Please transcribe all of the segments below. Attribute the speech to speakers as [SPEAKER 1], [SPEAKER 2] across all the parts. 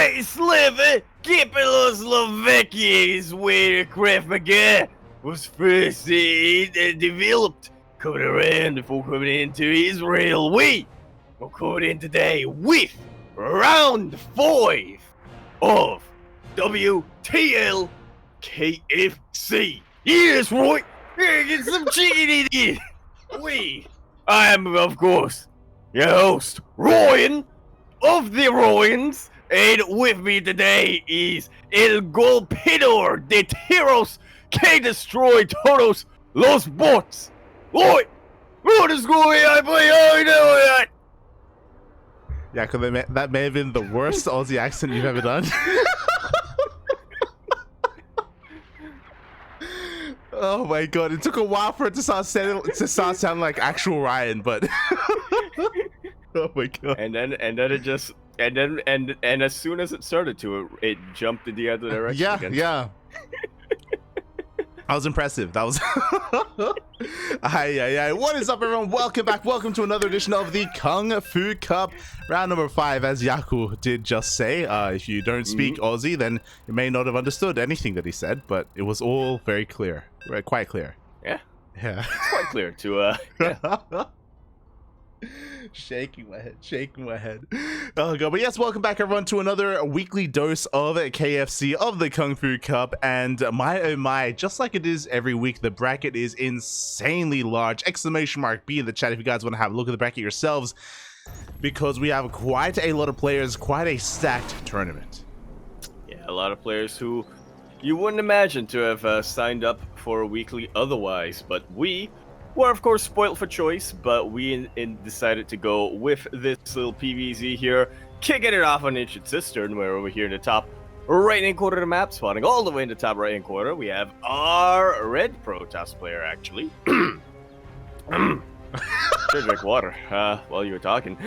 [SPEAKER 1] Hey, Sliver, Kipelos Slovakia's way Krav Maga was first developed. Coming around before coming into Israel, we will come in today with round 5 of WTL KFC. Yes, right. Get some chicken in here. I am, of course, your host, Ryan of the Royans, and with me today is El Golpeador de Tiros que destroy todos los bots. What is going on? How you doing?
[SPEAKER 2] Yeah, because that may have been the worst Aussie accent you've ever done. Oh my god, it took a while for it to start sounding like actual Ryan, but oh my god.
[SPEAKER 1] And then it just and as soon as it started to, it jumped in the other direction.
[SPEAKER 2] Yeah,
[SPEAKER 1] again.
[SPEAKER 2] yeah. That was impressive. That was Hi. What is up, everyone? Welcome back. Welcome to another edition of the KungFu Cup, round number 5, as Yaku did just say. If you don't speak Aussie, then you may not have understood anything that he said, but it was all very clear, quite clear.
[SPEAKER 1] Yeah,
[SPEAKER 2] it's
[SPEAKER 1] quite clear to yeah.
[SPEAKER 2] shaking my head. Oh god. But yes, welcome back, everyone, to another weekly dose of KFC of the KungFu Cup. And my oh my, just like it is every week, the bracket is insanely large. Exclamation mark B in the chat if you guys want to have a look at the bracket yourselves, because we have quite a lot of players, quite a stacked tournament.
[SPEAKER 1] Yeah, a lot of players who you wouldn't imagine to have signed up for a weekly otherwise, but we were, of course, spoiled for choice, but we decided to go with this little PVZ here, kicking it off on Ancient Cistern, where over here in the top right-hand corner of the map, spawning all the way in the top right-hand corner, we have our red Protoss player, actually. Should drink water while you were talking.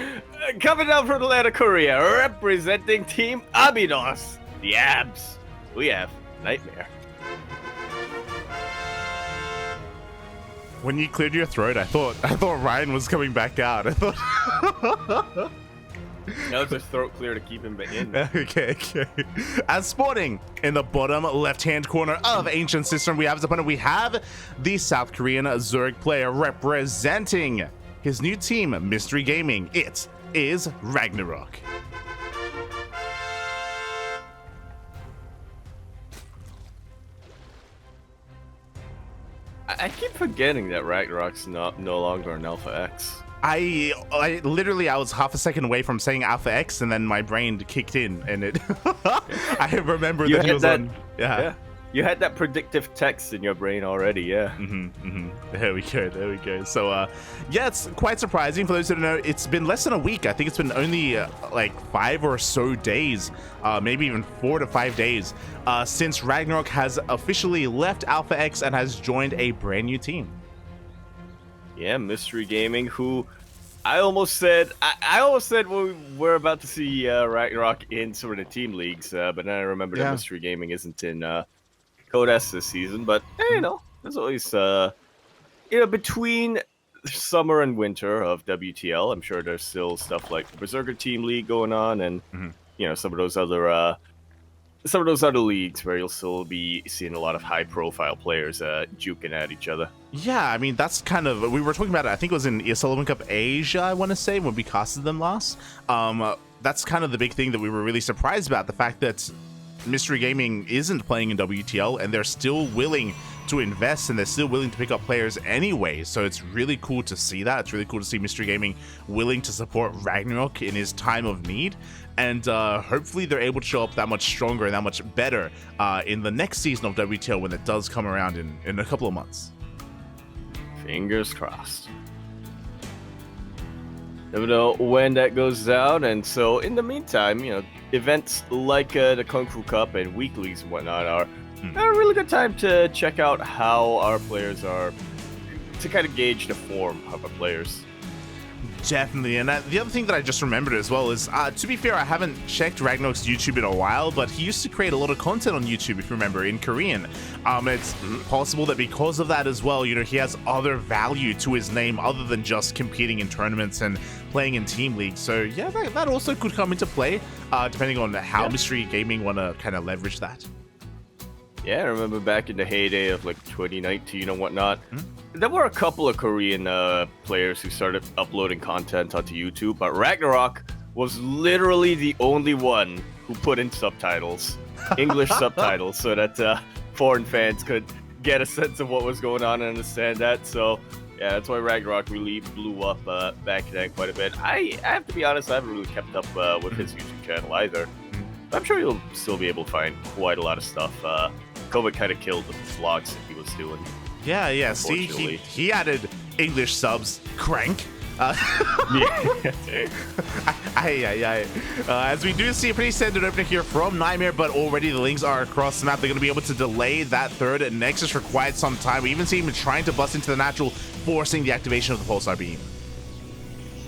[SPEAKER 1] Coming down from the land of Korea, representing Team Abydos, the Abs, we have NightMare.
[SPEAKER 2] When you cleared your throat, I thought Ryan was coming back out. I thought
[SPEAKER 1] That was his throat clear to keep him in.
[SPEAKER 2] Okay. As spawning in the bottom left-hand corner of Ancient Cistern, we have his opponent. We have the South Korean Zurich player representing his new team, Mystery Gaming. It is RagnaroK.
[SPEAKER 1] I keep forgetting that RagnaroK's no longer an Alpha X.
[SPEAKER 2] I literally, I was half a second away from saying Alpha X, and then my brain kicked in, and it. I remember that he was on. Yeah.
[SPEAKER 1] You had that predictive text in your brain already, yeah.
[SPEAKER 2] There we go. So, yeah, it's quite surprising. For those who don't know, it's been less than a week. I think it's been only like 5 or so days, maybe even 4 to 5 days, since RagnaroK has officially left Alpha X and has joined a brand new team.
[SPEAKER 1] Yeah, Mystery Gaming, who I almost said we were about to see RagnaroK in sort of team leagues, but then I remember that Mystery Gaming isn't in Code S this season, but you know, there's always between summer and winter of WTL, I'm sure there's still stuff like the Berserker Team League going on, and you know, some of those other leagues where you'll still be seeing a lot of high-profile players juking at each other.
[SPEAKER 2] Yeah, I mean, that's kind of, we were talking about it, I think it was in ESL Cup Asia, I want to say, when we casted them last. That's kind of the big thing that we were really surprised about, the fact that Mystery Gaming isn't playing in WTL, and they're still willing to invest, and they're still willing to pick up players anyway. So it's really cool to see that. It's really cool to see Mystery Gaming willing to support RagnaroK in his time of need, and hopefully they're able to show up that much stronger and that much better in the next season of WTL when it does come around in a couple of months.
[SPEAKER 1] Fingers crossed. Never know when that goes out, and so in the meantime, you know, events like the KungFu Cup and weeklies and whatnot are a really good time to check out how our players are, to kind of gauge the form of our players.
[SPEAKER 2] Definitely, and the other thing that I just remembered as well is, to be fair, I haven't checked RagnaroK's YouTube in a while, but he used to create a lot of content on YouTube, if you remember, in Korean. It's possible that because of that as well, you know, he has other value to his name other than just competing in tournaments and playing in team leagues. So yeah, that also could come into play, depending on how Mystery Gaming want to kind of leverage that.
[SPEAKER 1] Yeah, I remember back in the heyday of like 2019 and whatnot, there were a couple of Korean players who started uploading content onto YouTube, but RagnaroK was literally the only one who put in subtitles, English subtitles, so that foreign fans could get a sense of what was going on and understand that. So yeah, that's why RagnaroK really blew up back then quite a bit. I have to be honest, I haven't really kept up with his YouTube channel either. I'm sure you'll still be able to find quite a lot of stuff. COVID kind of killed the vlogs that he was doing.
[SPEAKER 2] Yeah. See, he added English subs. Crank. As we do see a pretty standard opener here from NightMare, but already the Lings are across the map. They're going to be able to delay that third Nexus for quite some time. We even see him trying to bust into the natural, forcing the activation of the Pulsar Beam.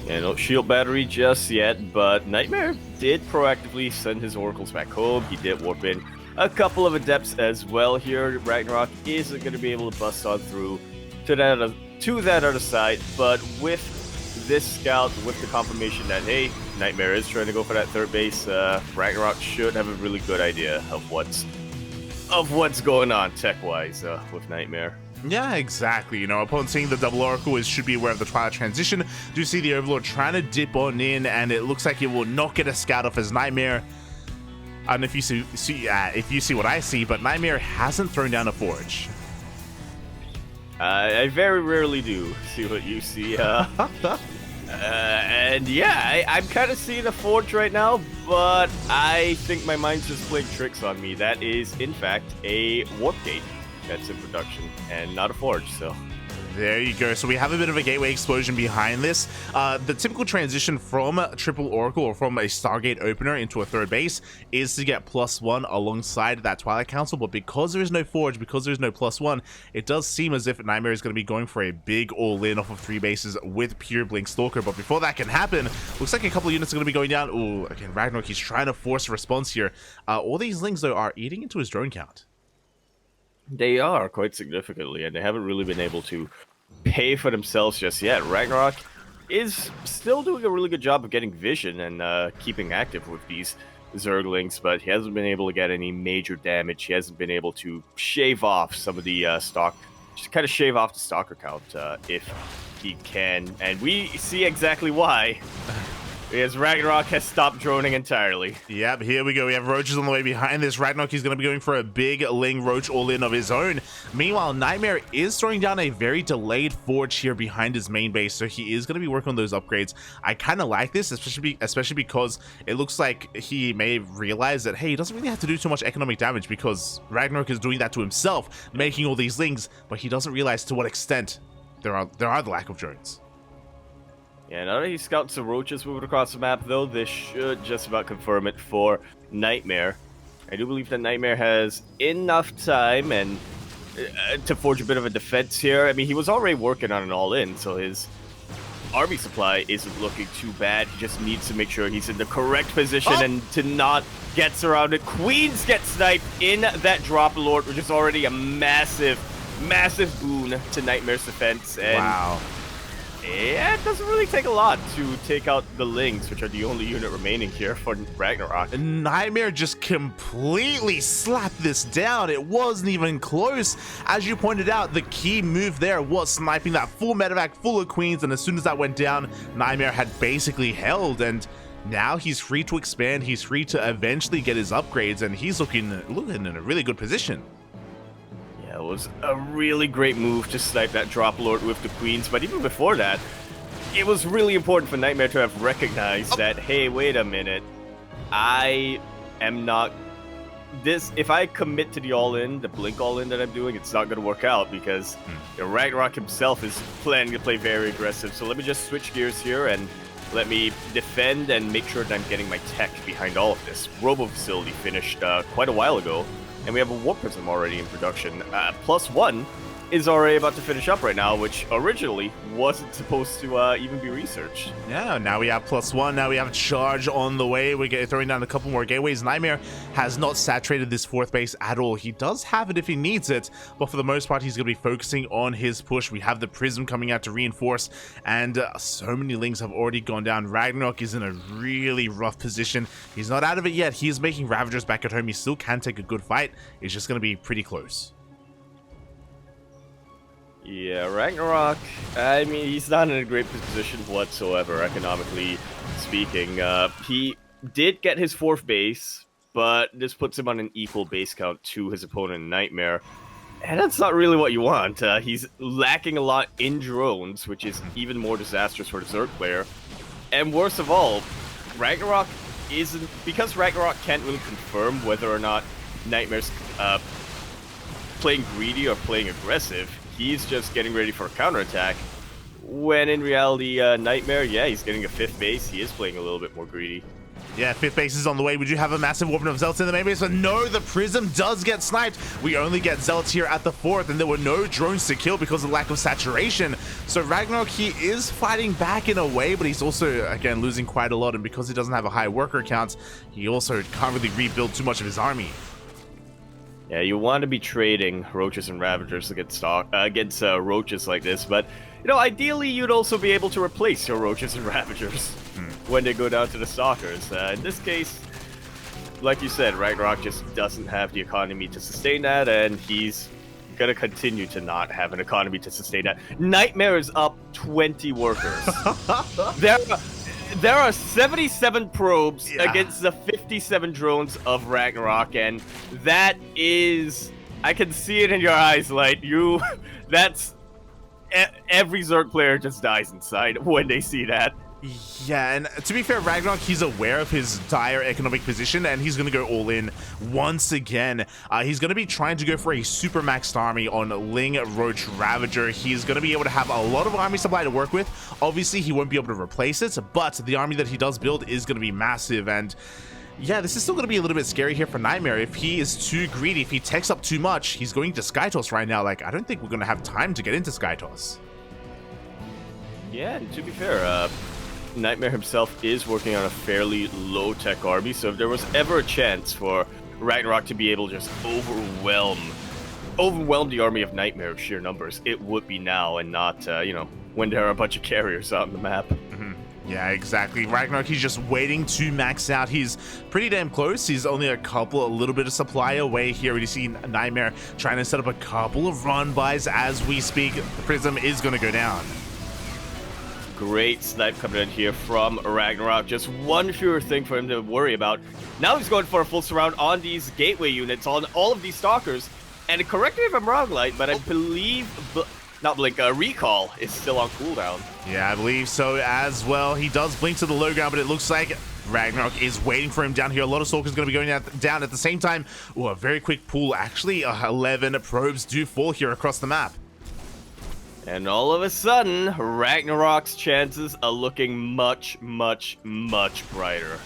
[SPEAKER 1] Yeah, no shield battery just yet, but NightMare did proactively send his oracles back home. He did warp in a couple of adepts as well here. RagnaroK isn't going to be able to bust on through to that other side, but with this scout, with the confirmation that, hey, NightMare is trying to go for that third base, RagnaroK should have a really good idea of what's going on tech-wise with NightMare.
[SPEAKER 2] Yeah, exactly. You know, upon seeing the double Oracle, it should be aware of the Twilight transition. Do see the Overlord trying to dip on in, and it looks like it will not get a scout off as NightMare. I don't know if you see what I see, but NightMare hasn't thrown down a Forge.
[SPEAKER 1] I very rarely do see what you see. And yeah, I'm kind of seeing a Forge right now, but I think my mind's just playing tricks on me. That is, in fact, a Warp Gate that's in production and not a Forge, so...
[SPEAKER 2] There you go. So we have a bit of a gateway explosion behind this. The typical transition from a triple Oracle or from a Stargate opener into a third base is to get +1 alongside that Twilight Council, but because there is no Forge, because there's no +1, it does seem as if NightMare is going to be going for a big all-in off of 3 bases with Pure Blink Stalker. But before that can happen, looks like a couple of units are going to be going down. Ooh, again, RagnaroK, he's trying to force a response here. All these Lings, though, are eating into his drone count.
[SPEAKER 1] They are, quite significantly, and they haven't really been able to pay for themselves just yet. RagnaroK is still doing a really good job of getting vision and keeping active with these Zerglings, but he hasn't been able to get any major damage. He hasn't been able to shave off some of the just kind of shave off the stalker count if he can, and we see exactly why. Because RagnaroK has stopped droning entirely.
[SPEAKER 2] Yep, here we go. We have Roaches on the way behind this. RagnaroK is going to be going for a big Ling Roach all-in of his own. Meanwhile, NightMare is throwing down a very delayed Forge here behind his main base, so he is going to be working on those upgrades. I kind of like this, especially because it looks like he may realize that, hey, he doesn't really have to do too much economic damage because RagnaroK is doing that to himself, making all these Lings, but he doesn't realize to what extent there are the lack of drones.
[SPEAKER 1] Yeah, now that he scouts the Roaches moving across the map, though, this should just about confirm it for NightMare. I do believe that NightMare has enough time and to forge a bit of a defense here. I mean, he was already working on an all-in, so his army supply isn't looking too bad. He just needs to make sure he's in the correct position and to not get surrounded. Queens get sniped in that Drop Lord, which is already a massive boon to NightMare's defense. And
[SPEAKER 2] wow.
[SPEAKER 1] Yeah, it doesn't really take a lot to take out the Lings, which are the only unit remaining here for RagnaroK.
[SPEAKER 2] NightMare just completely slapped this down. It wasn't even close. As you pointed out, the key move there was sniping that full medevac full of Queens, and as soon as that went down, NightMare had basically held, and now he's free to expand. He's free to eventually get his upgrades, and he's looking in a really good position.
[SPEAKER 1] It was a really great move to snipe that Drop Lord with the Queens, but even before that, it was really important for NightMare to have recognized that, hey, wait a minute, I am not... If I commit to the all-in, the Blink all-in that I'm doing, it's not going to work out because RagnaroK himself is planning to play very aggressive. So let me just switch gears here and let me defend and make sure that I'm getting my tech behind all of this. Robo Facility finished quite a while ago. And we have a Warp Prism already in production. +1 is already about to finish up right now, which originally wasn't supposed to even be researched.
[SPEAKER 2] Yeah, now we have +1. Now we have charge on the way. We're throwing down a couple more gateways. NightMare has not saturated this 4th base at all. He does have it if he needs it, but for the most part, he's going to be focusing on his push. We have the Prism coming out to reinforce, and so many Lings have already gone down. RagnaroK is in a really rough position. He's not out of it yet. He is making Ravagers back at home. He still can take a good fight. It's just going to be pretty close.
[SPEAKER 1] Yeah, RagnaroK, I mean, he's not in a great position whatsoever, economically speaking. He did get his 4th base, but this puts him on an equal base count to his opponent, NightMare. And that's not really what you want. He's lacking a lot in drones, which is even more disastrous for the Zerg player. And worst of all, RagnaroK isn't... Because RagnaroK can't really confirm whether or not NightMare's playing greedy or playing aggressive, he's just getting ready for a counterattack, when in reality, NightMare, yeah, he's getting a 5th base. He is playing a little bit more greedy.
[SPEAKER 2] Yeah, 5th base is on the way. We do have a massive weapon of Zealots in the main base, but no, the Prism does get sniped. We only get Zealots here at the 4th, and there were no drones to kill because of lack of saturation. So RagnaroK, he is fighting back in a way, but he's also, again, losing quite a lot, and because he doesn't have a high worker count, he also can't really rebuild too much of his army.
[SPEAKER 1] Yeah, you want to be trading Roaches and Ravagers against Roaches like this, but, you know, ideally you'd also be able to replace your Roaches and Ravagers when they go down to the Stalkers. In this case, like you said, RagnaroK just doesn't have the economy to sustain that, and he's gonna continue to not have an economy to sustain that. NightMare is up 20 workers. There are 77 probes against the 57 drones of RagnaroK, and that is... I can see it in your eyes, Light. That's... Every Zerg player just dies inside when they see that.
[SPEAKER 2] Yeah, and to be fair, RagnaroK, he's aware of his dire economic position, and he's going to go all in once again. He's going to be trying to go for a super maxed army on Ling, Roach, Ravager. He's going to be able to have a lot of army supply to work with. Obviously, he won't be able to replace it, but the army that he does build is going to be massive, and yeah, this is still going to be a little bit scary here for NightMare. If he is too greedy, if he takes up too much, he's going to Skytoss right now. Like, I don't think we're going to have time to get into Skytoss.
[SPEAKER 1] Yeah, and to be fair, NightMare himself is working on a fairly low-tech army, so if there was ever a chance for RagnaroK to be able to just overwhelm the army of NightMare of sheer numbers, it would be now and not, you know, when there are a bunch of carriers out on the map.
[SPEAKER 2] Yeah, exactly. RagnaroK, he's just waiting to max out. He's pretty damn close. He's only a little bit of supply away here. We see NightMare trying to set up a couple of run-bys as we speak. The Prism is going to go down.
[SPEAKER 1] Great snipe coming in here from RagnaroK. Just one fewer thing for him to worry about. Now he's going for a full surround on these gateway units, on all of these Stalkers. And correct me if I'm wrong, Light, but I believe... Not Blink, Recall is still on cooldown.
[SPEAKER 2] Yeah, I believe so as well. He does blink to the low ground, but it looks like RagnaroK is waiting for him down here. A lot of Stalkers going to be going down at the same time. Oh, a very quick pull. Actually, 11 probes do fall here across the map.
[SPEAKER 1] And all of a sudden, RagnaroK's chances are looking much, much, much brighter.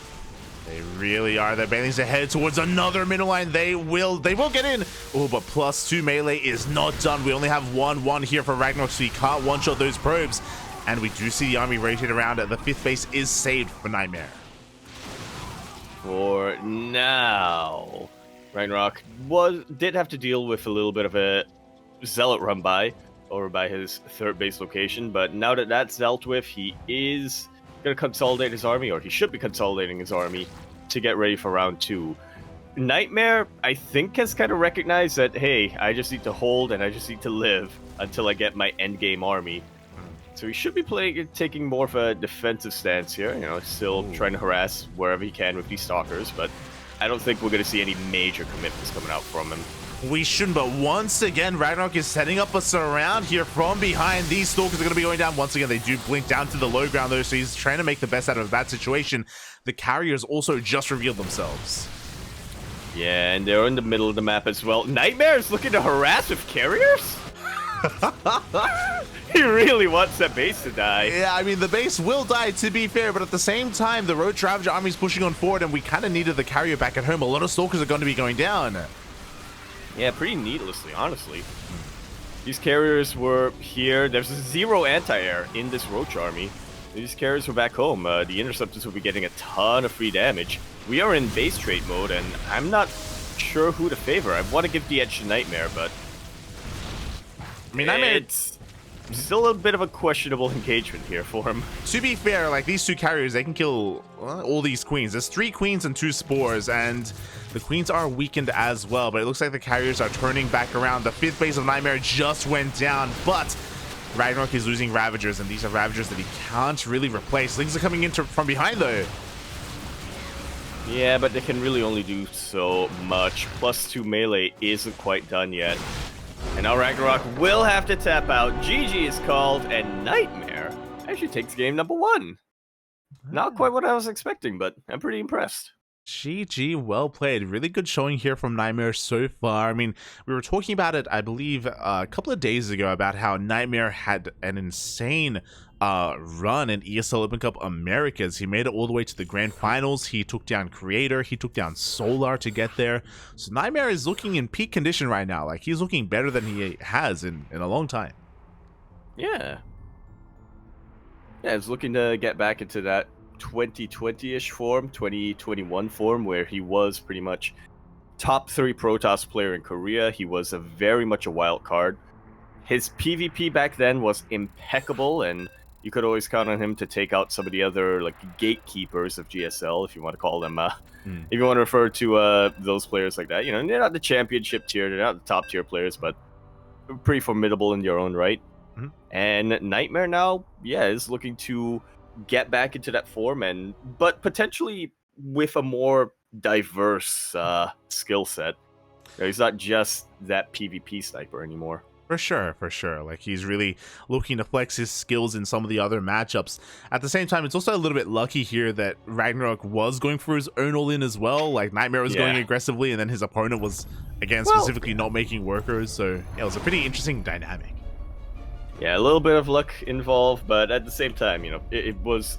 [SPEAKER 2] They really are. The Banelings are headed towards another middle line. They will get in. Oh, but +2 melee is not done. We only have 1-1 here for RagnaroK, so he can't one-shot those probes. And we do see the army rotate around. The 5th base is saved for NightMare.
[SPEAKER 1] For now, RagnaroK did have to deal with a little bit of a Zealot run by over by his 3rd base location, but now that that's dealt with, he is going to consolidate his army, or he should be consolidating his army to get ready for round 2. NightMare, I think, has kind of recognized that, hey, I just need to hold and I just need to live until I get my endgame army. So he should be taking more of a defensive stance here, you know, still trying to harass wherever he can with these Stalkers, but I don't think we're going to see any major commitments coming out from him.
[SPEAKER 2] We shouldn't, but once again, RagnaroK is setting up a surround here from behind. These Stalkers are going to be going down. Once again, they do blink down to the low ground, though, so he's trying to make the best out of that situation. The carriers also just revealed themselves.
[SPEAKER 1] Yeah, and they're in the middle of the map as well. NightMare is looking to harass with carriers? He really wants that base to die.
[SPEAKER 2] Yeah, I mean, the base will die, to be fair, but at the same time, the Roach Ravager army is pushing on forward, and we kind of needed the carrier back at home. A lot of Stalkers are going to be going down.
[SPEAKER 1] Yeah, pretty needlessly, honestly. These carriers were here. There's zero anti-air in this Roach army. These carriers were back home. The interceptors will be getting a ton of free damage. We are in base trade mode, and I'm not sure who to favor. I want to give the edge to NightMare, but
[SPEAKER 2] I mean, NightMare,
[SPEAKER 1] it's still a bit of a questionable engagement here for him.
[SPEAKER 2] to be fair, like these two carriers, they can kill all these queens. There's 3 queens and 2 spores, and the queens are weakened as well, but it looks like the carriers are turning back around. The 5th base of NightMare just went down, but RagnaroK is losing Ravagers, and these are Ravagers that he can't really replace. Things are coming in from behind, though.
[SPEAKER 1] Yeah, but they can really only do so much. +2 melee isn't quite done yet. And now RagnaroK will have to tap out. GG is called, and NightMare actually takes game number 1. Not quite what I was expecting, but I'm pretty impressed.
[SPEAKER 2] GG, well played. Really good showing here from NightMare so far. I mean, we were talking about it, I believe, a couple of days ago about how NightMare had an insane run in ESL Open Cup Americas. He made it all the way to the grand finals. He took down Creator. He took down Solar to get there. So NightMare is looking in peak condition right now. Like, he's looking better than he has in a long time.
[SPEAKER 1] Yeah. Yeah, he's looking to get back into that 2020-ish form, 2021 form, where he was pretty much top 3 Protoss player in Korea. He was very much a wild card. His PvP back then was impeccable, and you could always count on him to take out some of the other like gatekeepers of GSL, if you want to call them. If you want to refer to those players like that, you know, they're not the championship tier, they're not the top tier players, but pretty formidable in their own right. And NightMare now, yeah, is looking to get back into that form, but potentially with a more diverse skill set. You know, he's not just that PvP sniper anymore.
[SPEAKER 2] For sure. Like, he's really looking to flex his skills in some of the other matchups. At the same time, it's also a little bit lucky here that RagnaroK was going for his own all-in as well. Like, NightMare was going aggressively, and then his opponent was, again, specifically not making workers. So, yeah, it was a pretty interesting dynamic.
[SPEAKER 1] Yeah, a little bit of luck involved, but at the same time, you know, it was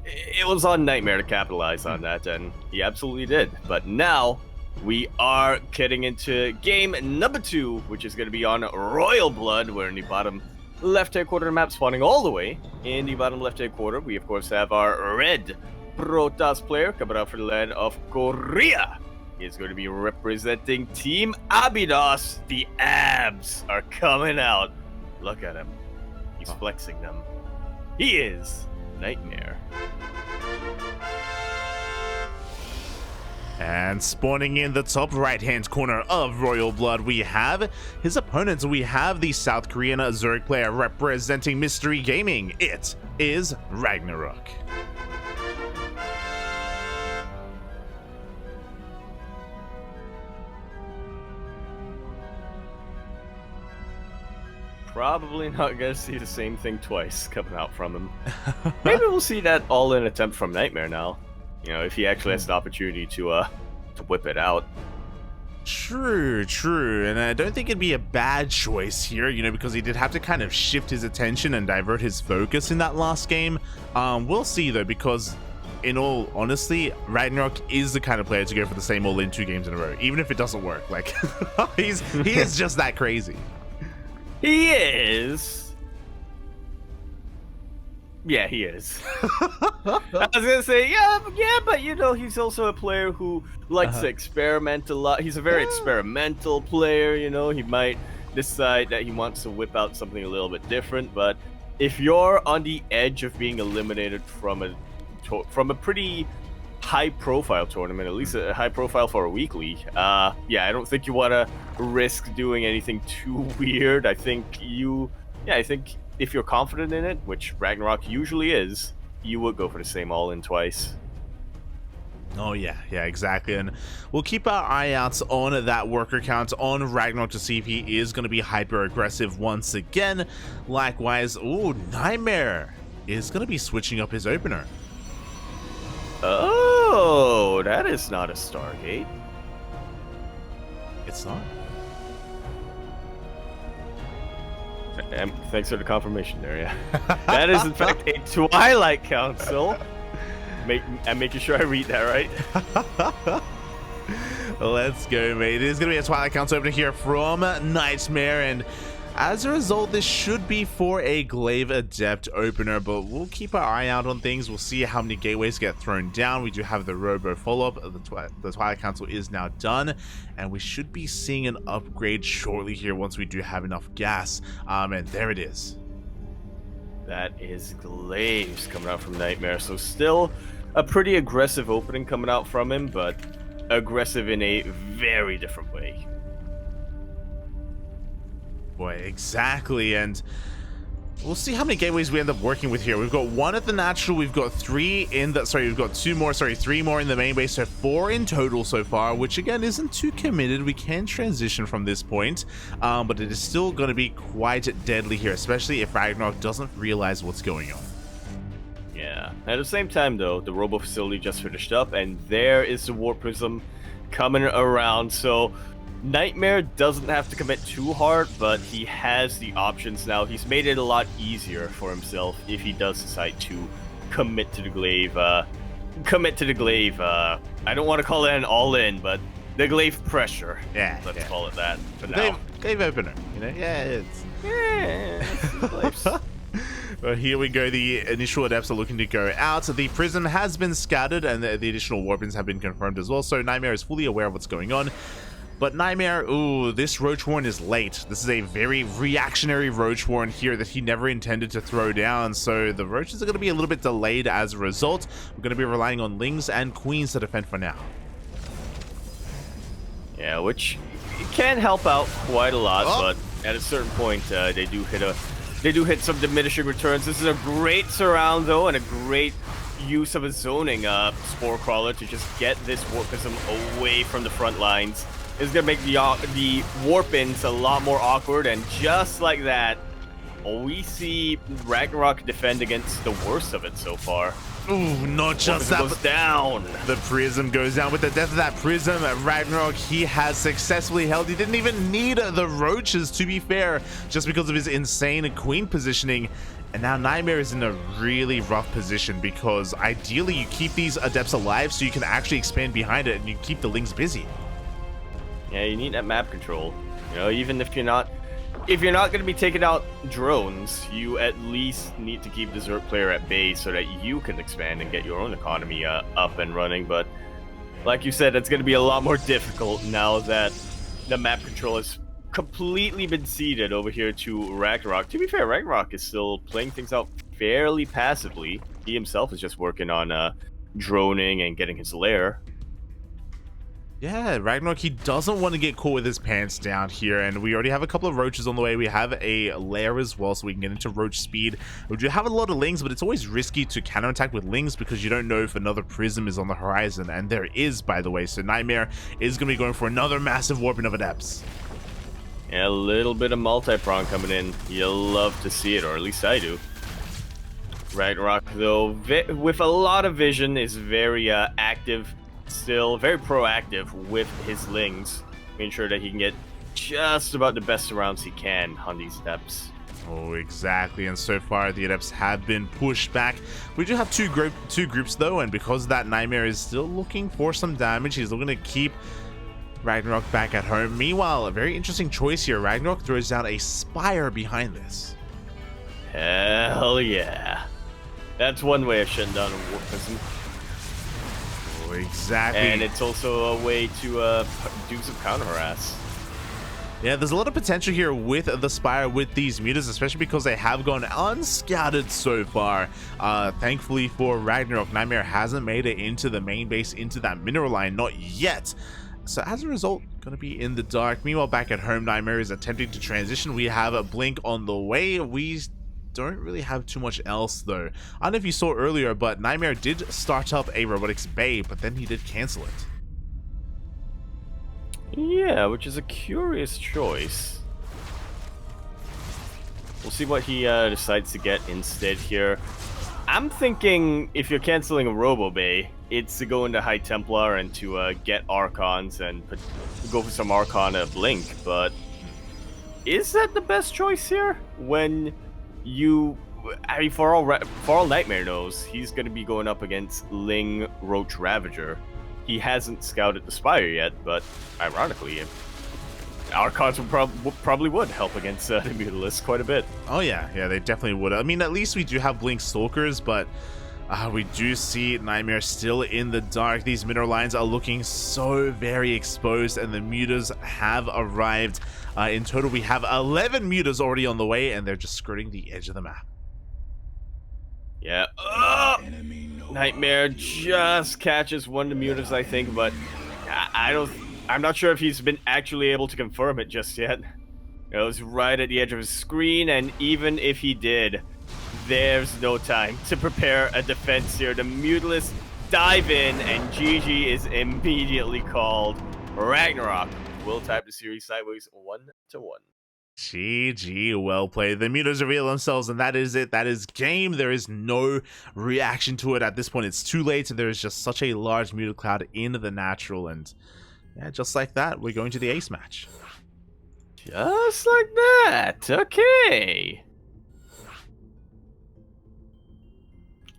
[SPEAKER 1] on NightMare to capitalize on that, and he absolutely did. But now we are getting into game number 2, which is going to be on Royal Blood. We're in the bottom left-hand quarter of the map, spawning all the way in the bottom left-hand quarter. We, of course, have our red Protoss player coming out for the land of Korea. He is going to be representing Team Abydos. The abs are coming out. Look at him. He's flexing them. He is NightMare.
[SPEAKER 2] And spawning in the top right-hand corner of Royal Blood, we have his opponents. We have the South Korean Zurich player representing Mystery Gaming. It is RagnaroK.
[SPEAKER 1] Probably not going to see the same thing twice coming out from him. Maybe we'll see that all-in attempt from NightMare now. You know, if he actually has the opportunity to whip it out.
[SPEAKER 2] True. And I don't think it'd be a bad choice here, you know, because he did have to kind of shift his attention and divert his focus in that last game. We'll see, though, because in all honesty, RagnaroK is the kind of player to go for the same all-in 2 games in a row, even if it doesn't work. Like, he is just that crazy.
[SPEAKER 1] He is. Yeah, he is. I was gonna say, yeah, but you know, he's also a player who likes to experiment a lot. He's a very experimental player, you know. He might decide that he wants to whip out something a little bit different, but if you're on the edge of being eliminated from a pretty high-profile tournament, at least a high profile for a weekly, yeah, I don't think you want to risk doing anything too weird. I think if you're confident in it, which RagnaroK usually is, you would go for the same all-in twice.
[SPEAKER 2] Oh yeah, exactly. And we'll keep our eye out on that worker count on RagnaroK to see if he is going to be hyper aggressive once again. Likewise, NightMare is going to be switching up his opener.
[SPEAKER 1] Oh, that is not a Stargate.
[SPEAKER 2] It's not.
[SPEAKER 1] Thanks for the confirmation there, yeah. That is, in fact, a Twilight Council. I'm making sure I read that right.
[SPEAKER 2] Let's go, mate. It is going to be a Twilight Council opener here from NightMare, and As a result, this should be for a Glaive Adept opener, but we'll keep our eye out on things. We'll see how many gateways get thrown down. We do have the Robo follow-up. The Twilight Council is now done, and we should be seeing an upgrade shortly here once we do have enough gas. And there it is.
[SPEAKER 1] That is Glaives coming out from NightMare, so still a pretty aggressive opening coming out from him, but aggressive in a very different way.
[SPEAKER 2] Boy, exactly, and we'll see how many gateways we end up working with here. We've got 1 at the natural, we've got 3 in the, we've got 3 more in the main base, so 4 in total so far, which again isn't too committed. We can transition from this point, but it is still going to be quite deadly here, especially if RagnaroK doesn't realize what's going on.
[SPEAKER 1] Yeah, at the same time though, the Robo facility just finished up, and there is the Warp Prism coming around, so NightMare doesn't have to commit too hard, but he has the options now. He's made it a lot easier for himself if he does decide to commit to the Glaive. I don't want to call it an all-in, but the Glaive pressure.
[SPEAKER 2] Yeah,
[SPEAKER 1] let's call it that for now.
[SPEAKER 2] Glaive opener, you know? Yeah,
[SPEAKER 1] Glaives.
[SPEAKER 2] Well, here we go. The initial adepts are looking to go out. The prism has been scattered, and the additional warpins have been confirmed as well. So NightMare is fully aware of what's going on. But NightMare, ooh, this Roach Warren is late. This is a very reactionary Roach Warren here that he never intended to throw down. So the Roaches are going to be a little bit delayed as a result. We're going to be relying on Lings and Queens to defend for now.
[SPEAKER 1] Yeah, which can help out quite a lot, but at a certain point, they do hit some diminishing returns. This is a great surround though, and a great use of a zoning Spore Crawler to just get this Warpism away from the front lines. Is going to make the warp-ins a lot more awkward, and just like that, we see RagnaroK defend against the worst of it so far.
[SPEAKER 2] Ooh, not just that,
[SPEAKER 1] goes down.
[SPEAKER 2] The Prism goes down. With the death of that Prism, RagnaroK, he has successfully held. He didn't even need the Roaches, to be fair, just because of his insane Queen positioning. And now NightMare is in a really rough position, because ideally you keep these Adepts alive so you can actually expand behind it and you keep the Lings busy.
[SPEAKER 1] Yeah, you need that map control. You know, even if you're not going to be taking out drones, you at least need to keep the Zerg player at bay so that you can expand and get your own economy up and running. But like you said, it's going to be a lot more difficult now that the map control has completely been ceded over here to RagnaroK. To be fair, RagnaroK is still playing things out fairly passively. He himself is just working on droning and getting his lair.
[SPEAKER 2] Yeah, RagnaroK, he doesn't want to get caught with his pants down here, and we already have a couple of Roaches on the way. We have a lair as well, so we can get into Roach speed. We do have a lot of Lings, but it's always risky to counterattack with Lings because you don't know if another Prism is on the horizon, and there is, by the way. So NightMare is going to be going for another massive warping of Adepts.
[SPEAKER 1] Yeah, a little bit of multi-prong coming in. You'll love to see it, or at least I do. RagnaroK, though, with a lot of vision, is very active. Still very proactive with his Lings, making sure that he can get just about the best rounds he can on these Adepts.
[SPEAKER 2] Oh, exactly. And so far, the Adepts have been pushed back. We do have two groups, though, and because that NightMare is still looking for some damage, he's looking to keep RagnaroK back at home. Meanwhile, a very interesting choice here. RagnaroK throws down a Spire behind this.
[SPEAKER 1] Hell yeah. That's one way of shutting down a Warp Prism.
[SPEAKER 2] Exactly.
[SPEAKER 1] And it's also a way to do some counter harass.
[SPEAKER 2] Yeah, there's a lot of potential here with the Spire with these mutas, especially because they have gone unscattered so far. Thankfully for RagnaroK, NightMare hasn't made it into the main base, into that mineral line, not yet. So as a result, gonna be in the dark. Meanwhile, back at home, NightMare is attempting to transition. We have a Blink on the way. We don't really have too much else though. I don't know if you saw earlier, but NightMare did start up a robotics bay, but then he did cancel it.
[SPEAKER 1] Yeah, which is a curious choice. We'll see what he decides to get instead here. I'm thinking if you're canceling a robo bay, it's to go into High Templar and to get Archons and go for some Archon Blink, but is that the best choice here? When I mean, for all NightMare knows, he's going to be going up against Ling Roach Ravager. He hasn't scouted the Spire yet, but ironically, our cards probably would help against the Mutalisks quite a bit.
[SPEAKER 2] Oh yeah, they definitely would. I mean, at least we do have Blink Stalkers, but we do see NightMare still in the dark. These mineral lines are looking so very exposed, and the mutas have arrived. In total, we have 11 mutas already on the way, and they're just skirting the edge of the map.
[SPEAKER 1] Yeah. NightMare just catches one of the mutas, I think, but I'm not sure if he's been actually able to confirm it just yet. It was right at the edge of his screen, and even if he did, there's no time to prepare a defense here. The Mutalisks dive in, and GG is immediately called. RagnaroK will type the series sideways 1-1.
[SPEAKER 2] GG, well played. The mutas reveal themselves, and that is it. That is game. There is no reaction to it at this point. It's too late. There is just such a large muta cloud in the natural, and yeah, just like that, we're going to the ace match.
[SPEAKER 1] Just like that. Okay.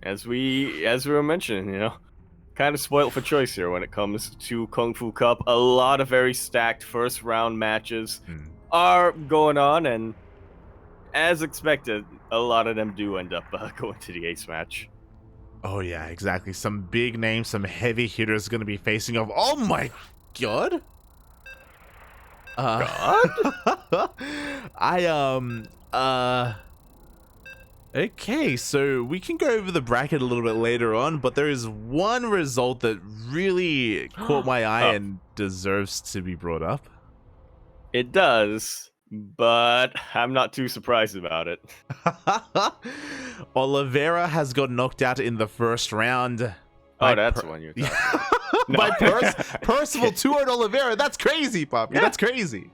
[SPEAKER 1] As we were mentioning, you know, kind of spoiled for choice here when it comes to KungFu Cup. A lot of very stacked first round matches are going on, and as expected, a lot of them do end up going to the ace match.
[SPEAKER 2] Oh yeah, exactly. Some big names, some heavy hitters going to be facing off. Oh my god. Okay, so we can go over the bracket a little bit later on, but there is one result that really caught my eye and deserves to be brought up.
[SPEAKER 1] It does, but I'm not too surprised about it.
[SPEAKER 2] Oliveira has got knocked out in the first round.
[SPEAKER 1] Oh, that's the one you're talking about.
[SPEAKER 2] By Percival 2-0 Oliveira. That's crazy, Poppy. Yeah. That's crazy.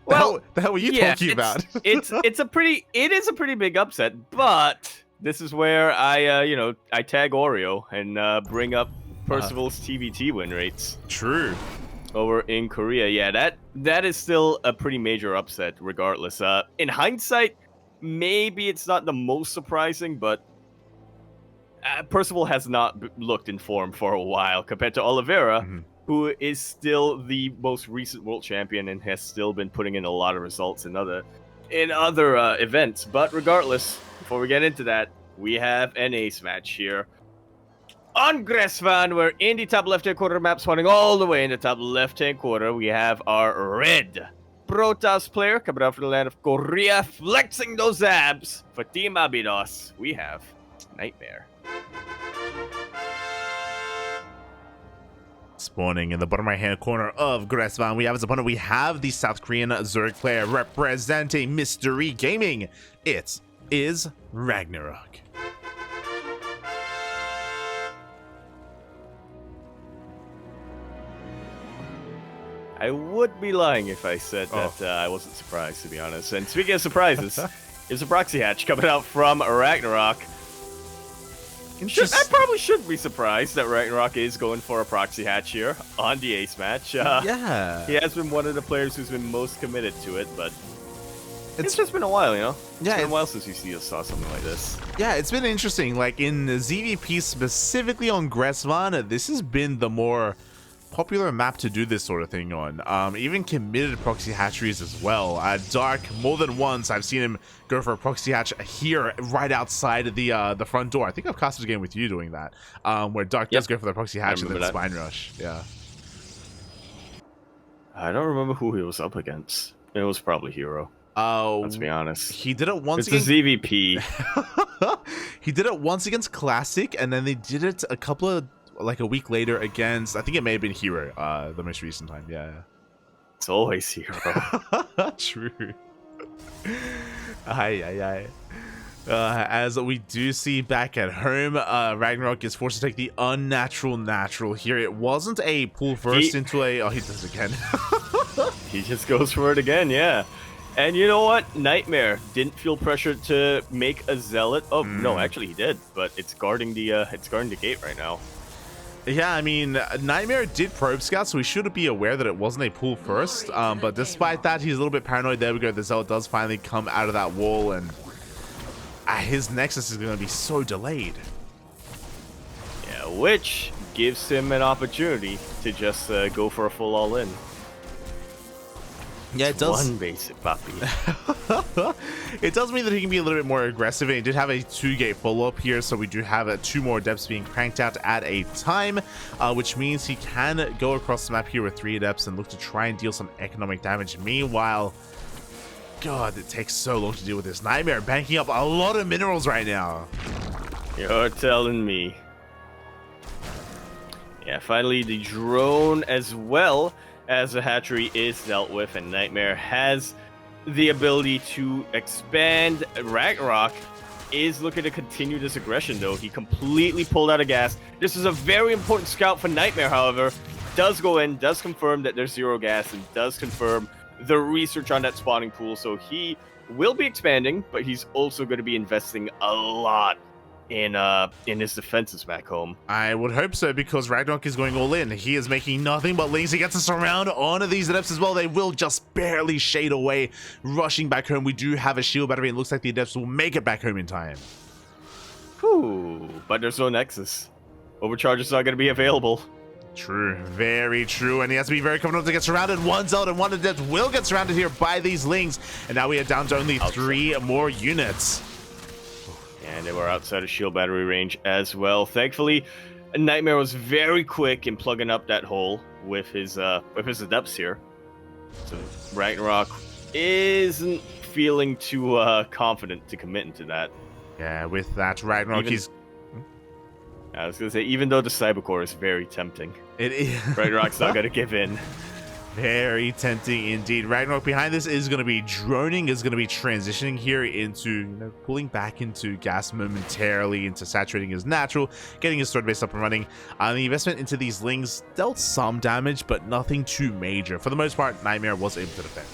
[SPEAKER 1] Well,
[SPEAKER 2] the hell were you talking about?
[SPEAKER 1] it is a pretty big upset, but this is where I tag Oreo and bring up Percival's TVT win rates.
[SPEAKER 2] True.
[SPEAKER 1] Over in Korea. Yeah, that is still a pretty major upset regardless. In hindsight, maybe it's not the most surprising, but Percival has not looked in form for a while compared to Oliveira, who is still the most recent world champion and has still been putting in a lot of results in other events. But regardless, before we get into that, we have an ace match here. On Gressvan, we're in the top left-hand corner map, spawning all the way in the top left-hand corner. We have our red Protoss player coming out from the land of Korea, flexing those abs. For Team Abydos, we have NightMare.
[SPEAKER 2] Spawning in the bottom right-hand corner of Gressvan, we have as opponent, we have the South Korean Zerg player representing Mystery Gaming. It is RagnaroK.
[SPEAKER 1] I would be lying if I said that I wasn't surprised, to be honest. And speaking of surprises, there's a proxy hatch coming out from RagnaroK. I probably shouldn't be surprised that RagnaroK is going for a proxy hatch here on the ace match.
[SPEAKER 2] Yeah.
[SPEAKER 1] He has been one of the players who's been most committed to it, but it's just been a while, you know? It's been a while since we saw something like this.
[SPEAKER 2] Yeah, it's been interesting. Like in the ZvP, specifically on Gressvan, this has been the more popular map to do this sort of thing on. Even committed proxy hatcheries as well. Dark, more than once I've seen him go for a proxy hatch here right outside of the front door. I think I've casted a game with you doing that, where Dark does go for the proxy hatch and then spine rush. Yeah,
[SPEAKER 1] I don't remember who he was up against. It was probably Hero.
[SPEAKER 2] Oh,
[SPEAKER 1] let's be honest.
[SPEAKER 2] He did it once
[SPEAKER 1] against the ZvP.
[SPEAKER 2] He did it once against Classic, and then they did it a week later against, I think it may have been Hero, the most recent time. Yeah,
[SPEAKER 1] it's always Hero.
[SPEAKER 2] True. As we do see back at home, RagnaroK is forced to take the unnatural natural here. It wasn't a pull first into a... Oh, he does it again.
[SPEAKER 1] He just goes for it again, yeah. And you know what? NightMare didn't feel pressured to make a zealot. Oh, no, actually he did, but it's guarding the gate right now.
[SPEAKER 2] Yeah, I mean, NightMare did probe scout, so we should be aware that it wasn't a pull first. But despite that, he's a little bit paranoid. There we go. The Zealot does finally come out of that wall, and his Nexus is going to be so delayed.
[SPEAKER 1] Yeah, which gives him an opportunity to just go for a full all-in.
[SPEAKER 2] Yeah, it does.
[SPEAKER 1] One basic puppy.
[SPEAKER 2] It does mean that he can be a little bit more aggressive, and he did have a 2-gate follow-up here, so we do have 2 more adepts being cranked out at a time, which means he can go across the map here with 3 adepts and look to try and deal some economic damage. Meanwhile, God, it takes so long to deal with this. NightMare banking up a lot of minerals right now.
[SPEAKER 1] You're telling me. Yeah, finally the drone as well as the hatchery is dealt with, and NightMare has the ability to expand. RagnaroK is looking to continue this aggression, though. He completely pulled out of gas. This is a very important scout for NightMare, however. Does go in, does confirm that there's 0 gas, and does confirm the research on that spawning pool. So he will be expanding, but he's also going to be investing a lot in his defenses back home.
[SPEAKER 2] I would hope so, because RagnaroK is going all in. He is making nothing but links. He gets us around onto these adepts as well. They will just barely shade away, rushing back home. We do have a shield battery, and it looks like the adepts will make it back home in time.
[SPEAKER 1] Whew, but there's no nexus. Overcharge is not going to be available.
[SPEAKER 2] True, very true, and he has to be very confident to get surrounded. One Zeld and one adept will get surrounded here by these lings, and now we are down to only 3 more units.
[SPEAKER 1] And they were outside of shield battery range as well. Thankfully, NightMare was very quick in plugging up that hole with his adepts here. So RagnaroK isn't feeling too confident to commit into that.
[SPEAKER 2] Yeah, with that, RagnaroK
[SPEAKER 1] I was gonna say, even though the Cybercore is very tempting,
[SPEAKER 2] it is.
[SPEAKER 1] RagnaroK's not gonna give in.
[SPEAKER 2] Very tempting indeed. RagnaroK behind this is going to be droning, is going to be transitioning here into, pulling back into gas momentarily, into saturating his natural, getting his sword base up and running. The investment into these lings dealt some damage, but nothing too major. For the most part, NightMare was able to defend.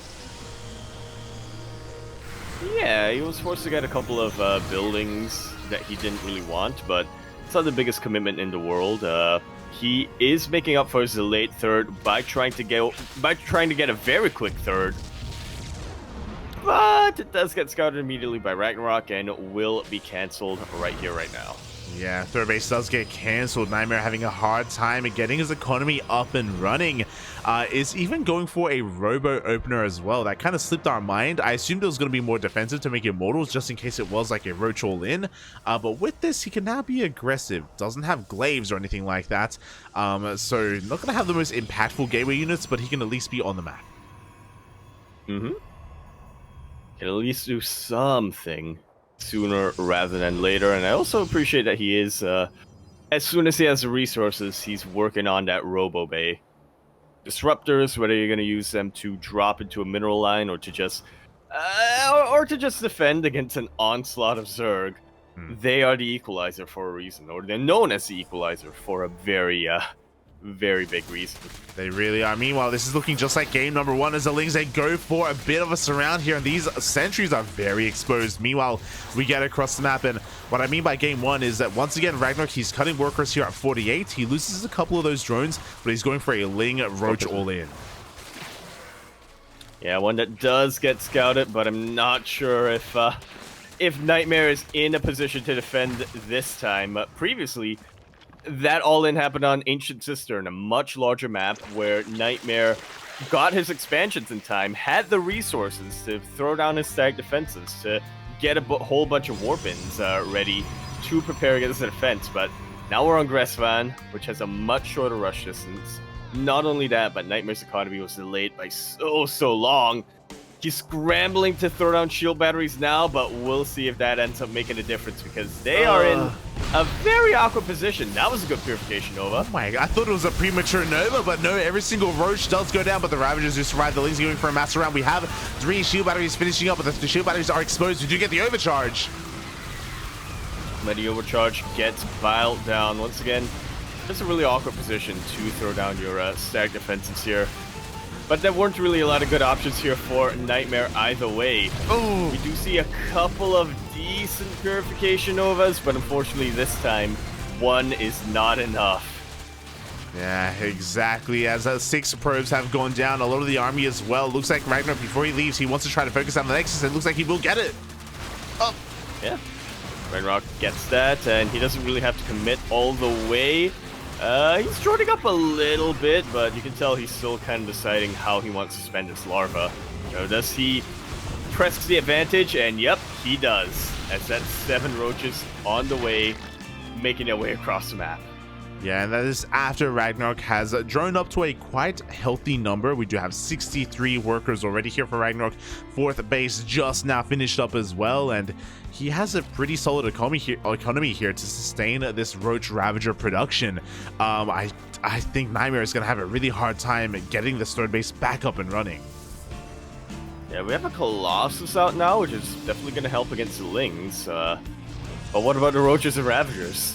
[SPEAKER 1] Yeah, he was forced to get a couple of buildings that he didn't really want, but it's not the biggest commitment in the world. He is making up for his delayed third by trying to get a very quick third. But it does get scouted immediately by RagnaroK and will be cancelled right here, right now.
[SPEAKER 2] Yeah, third base does get cancelled. NightMare having a hard time at getting his economy up and running. Is even going for a robo opener as well. That kind of slipped our mind. I assumed it was going to be more defensive to make immortals, just in case it was like a roach all in. But with this, he can now be aggressive. Doesn't have glaives or anything like that. So not going to have the most impactful gateway units, but he can at least be on the map.
[SPEAKER 1] Mm-hmm. Can at least do something sooner rather than later. And I also appreciate that he is, as soon as he has the resources, he's working on that robo bay. Disruptors, whether you're going to use them to drop into a mineral line or to just defend against an onslaught of Zerg, they are the equalizer for a reason, or they're known as the equalizer for a very big reason.
[SPEAKER 2] They really are. Meanwhile, this is looking just like game number 1 as the Lings, they go for a bit of a surround here, and these sentries are very exposed. Meanwhile, we get across the map, and what I mean by game 1 is that once again, RagnaroK, he's cutting workers here at 48. He loses a couple of those drones, but he's going for a Ling Roach all in.
[SPEAKER 1] Yeah, one that does get scouted, but I'm not sure if NightMare is in a position to defend this time. Previously, that all-in happened on Ancient Cistern, a much larger map where NightMare got his expansions in time, had the resources to throw down his stack defenses, to get a whole bunch of warpins ready to prepare against the defense. But now we're on Gressvan, which has a much shorter rush distance. Not only that, but NightMare's economy was delayed by so long. He's scrambling to throw down shield batteries now, but we'll see if that ends up making a difference, because they are in a very awkward position. That was a good purification Nova.
[SPEAKER 2] Oh my, I thought it was a premature Nova, but no, every single Roach does go down, but the Ravagers do survive. The Lings going for a mass round. We have 3 shield batteries finishing up, but the shield batteries are exposed. We do get the overcharge.
[SPEAKER 1] But the overcharge gets piled down. Once again, it's a really awkward position to throw down your stack defenses here. But there weren't really a lot of good options here for NightMare either way.
[SPEAKER 2] Oh,
[SPEAKER 1] we do see a couple of decent purification Novas, but unfortunately this time, one is not enough.
[SPEAKER 2] Yeah, exactly. As 6 probes have gone down, a lot of the army as well. Looks like RagnaroK, before he leaves, he wants to try to focus on the Nexus, and looks like he will get it. Oh,
[SPEAKER 1] yeah. RagnaroK gets that, and he doesn't really have to commit all the way He's joining up a little bit, but you can tell he's still kind of deciding how he wants to spend his larva. Does he press the advantage? And yep, he does. As that's 7 roaches on the way, making their way across the map.
[SPEAKER 2] Yeah, and that is after RagnaroK has drawn up to a quite healthy number. We do have 63 workers already here for RagnaroK. 4th base just now finished up as well, and he has a pretty solid economy here to sustain this Roach Ravager production. I think NightMare is going to have a really hard time getting this 3rd base back up and running.
[SPEAKER 1] Yeah, we have a Colossus out now, which is definitely going to help against the Lings. But what about the Roaches and Ravagers?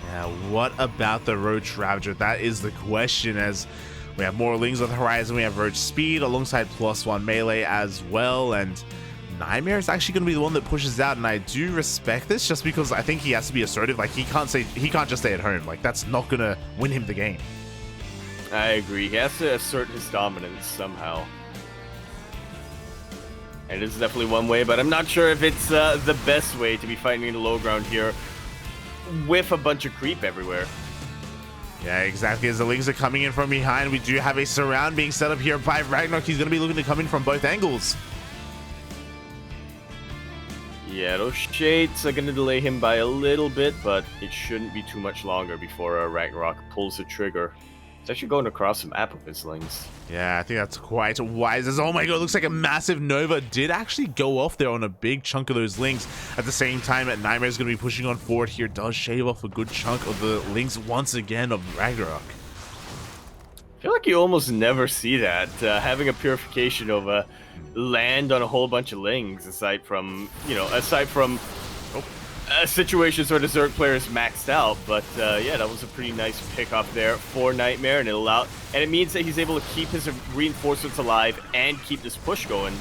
[SPEAKER 2] Yeah, what about the Roach Ravager? That is the question, as we have more Lings on the horizon. We have Roach Speed alongside +1 melee as well, and NightMare is actually going to be the one that pushes out, and I do respect this just because I think he has to be assertive. Like, he can't just stay at home. Like, that's not going to win him the game.
[SPEAKER 1] I agree. He has to assert his dominance somehow. And it is definitely one way, but I'm not sure if it's the best way to be fighting in the low ground here with a bunch of creep everywhere.
[SPEAKER 2] Yeah, exactly. As the Lings are coming in from behind, we do have a surround being set up here by RagnaroK. He's going to be looking to come in from both angles.
[SPEAKER 1] Yeah, those shades are going to delay him by a little bit, but it shouldn't be too much longer before RagnaroK pulls the trigger. It's actually going across the map with his Lings.
[SPEAKER 2] Yeah, I think that's quite wise. As, oh my god, looks like a massive Nova did actually go off there on a big chunk of those Lings. At the same time, NightMare is going to be pushing on forward here. Does shave off a good chunk of the Lings once again of RagnaroK.
[SPEAKER 1] I feel like you almost never see that. Having a purification of a land on a whole bunch of Lings, aside from situations where the Zerg player is maxed out. But yeah, that was a pretty nice pick up there for NightMare, and it means that he's able to keep his reinforcements alive and keep this push going.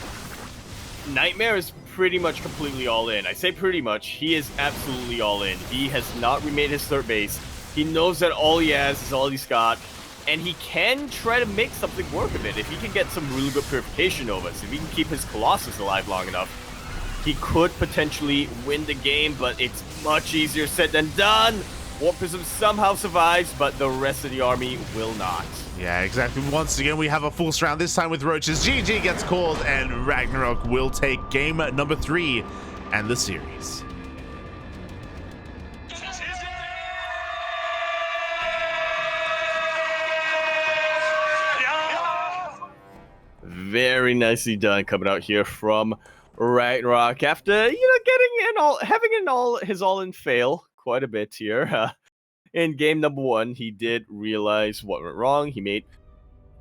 [SPEAKER 1] NightMare is pretty much completely all in. I say pretty much. He is absolutely all in. He has not remade his 3rd base. He knows that all he has is all he's got, and he can try to make something work of it. If he can get some really good purification of us, if he can keep his Colossus alive long enough, he could potentially win the game, but it's much easier said than done. Warp Prism somehow survives, but the rest of the army will not.
[SPEAKER 2] Yeah, exactly. Once again, we have a full round, this time with Roaches. GG gets called, and RagnaroK will take game number 3 and the series.
[SPEAKER 1] Very nicely done coming out here from RagnaroK after, having his all-in fail quite a bit here. In game number 1, he did realize what went wrong. He made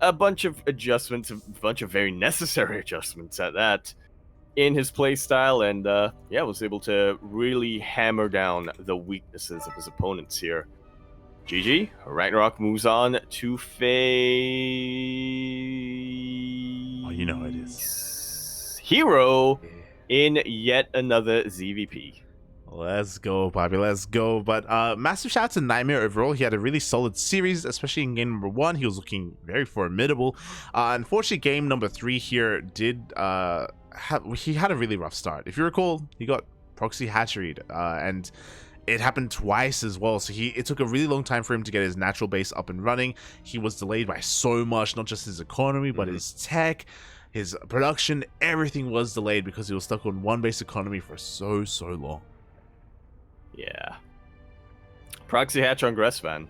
[SPEAKER 1] a bunch of adjustments, a bunch of very necessary adjustments at that, in his playstyle, and yeah, was able to really hammer down the weaknesses of his opponents here. GG. RagnaroK moves on to face...
[SPEAKER 2] Oh, you know it is.
[SPEAKER 1] Hero in yet another ZvP.
[SPEAKER 2] Let's go, Bobby. Let's go. But massive shout out to NightMare overall. He had a really solid series, especially in game number 1. He was looking very formidable. Unfortunately, game number 3 here did he had a really rough start. If you recall, he got proxy hatcheried, and it happened twice as well. So it took a really long time for him to get his natural base up and running. He was delayed by so much, not just his economy, but his tech, his production. Everything was delayed because he was stuck on one base economy for so long.
[SPEAKER 1] Yeah. Proxy hatch on Gressvan.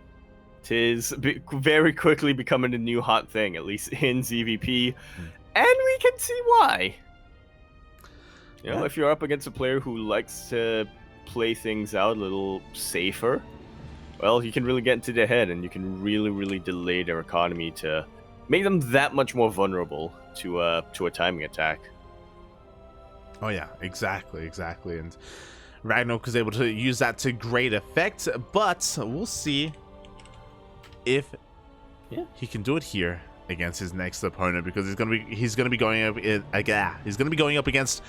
[SPEAKER 1] Tis very quickly becoming a new hot thing, at least in ZvP. And we can see why. You know, if you're up against a player who likes to play things out a little safer, well, you can really get into their head, and you can really delay their economy to make them that much more vulnerable to a timing attack.
[SPEAKER 2] Oh yeah, exactly. And RagnaroK was able to use that to great effect, but we'll see if he can do it here against his next opponent, because he's gonna be going up against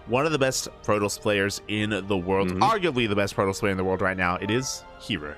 [SPEAKER 2] one of the best Protoss players in the world, arguably the best Protoss player in the world right now. It is Hero.